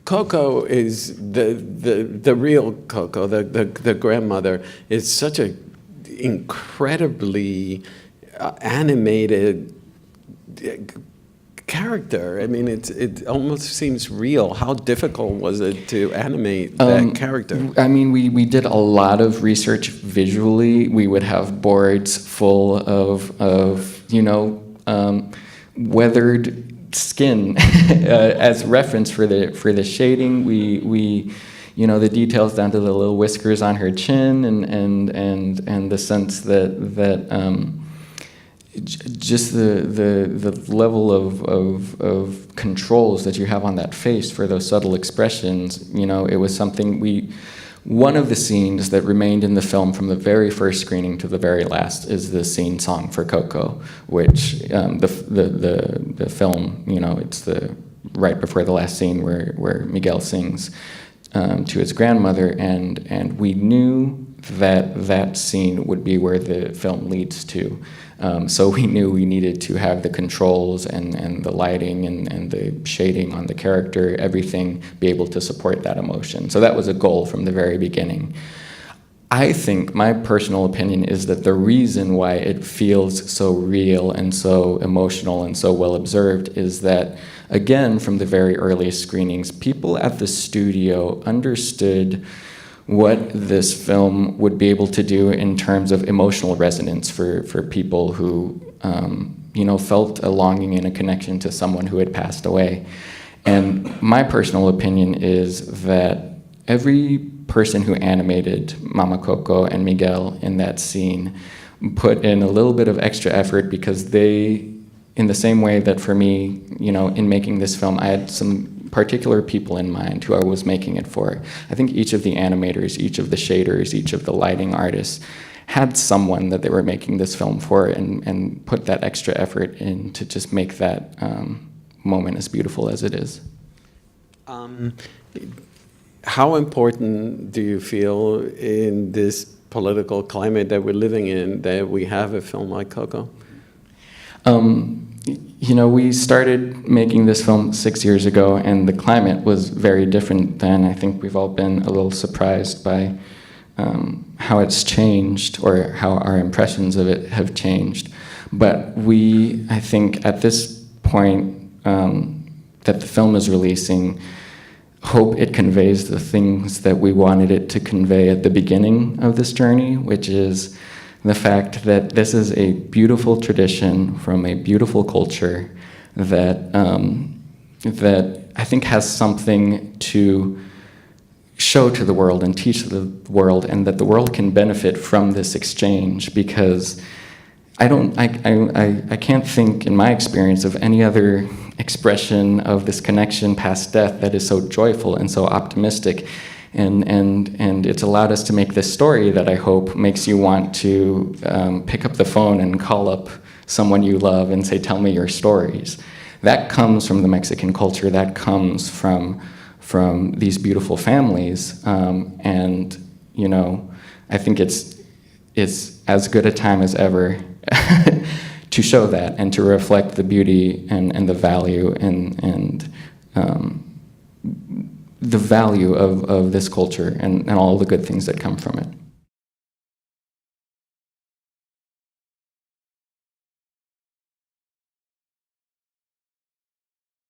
Coco is the real Coco, the grandmother, is such a incredibly animated character. I mean, it almost seems real. How difficult was it to animate that character? I mean, we did a lot of research visually. We would have boards full of weathered skin as reference for the shading. We the details down to the little whiskers on her chin and the sense that just the level of controls that you have on that face for those subtle expressions. It was something one of the scenes that remained in the film from the very first screening to the very last is the scene song for Coco, which the film, it's the right before the last scene where Miguel sings to his grandmother, and we knew that scene would be where the film leads to. So we knew we needed to have the controls and the lighting and the shading on the character, everything be able to support that emotion. So that was a goal from the very beginning. I think my personal opinion is that the reason why it feels so real and so emotional and so well observed is that, again, from the very earliest screenings, people at the studio understood what this film would be able to do in terms of emotional resonance for people who felt a longing and a connection to someone who had passed away. And my personal opinion is that every person who animated Mama Coco and Miguel in that scene put in a little bit of extra effort, because they, in the same way that for me, in making this film, I had some particular people in mind who I was making it for. I think each of the animators, each of the shaders, each of the lighting artists had someone that they were making this film for, and put that extra effort in to just make that moment as beautiful as it is. How important do you feel in this political climate that we're living in that we have a film like Coco? We started making this film 6 years ago, and the climate was very different then. I think we've all been a little surprised by how it's changed, or how our impressions of it have changed. But I think at this point that the film is releasing, hope it conveys the things that we wanted it to convey at the beginning of this journey, which is the fact that this is a beautiful tradition from a beautiful culture that I think has something to show to the world and teach the world, and that the world can benefit from this exchange, because I can't think in my experience of any other expression of this connection past death that is so joyful and so optimistic. And it's allowed us to make this story that I hope makes you want to pick up the phone and call up someone you love and say, tell me your stories. That comes from the Mexican culture. That comes from these beautiful families. And, I think it's as good a time as ever to show that and to reflect the beauty and the value and the value of this culture and all the good things that come from it.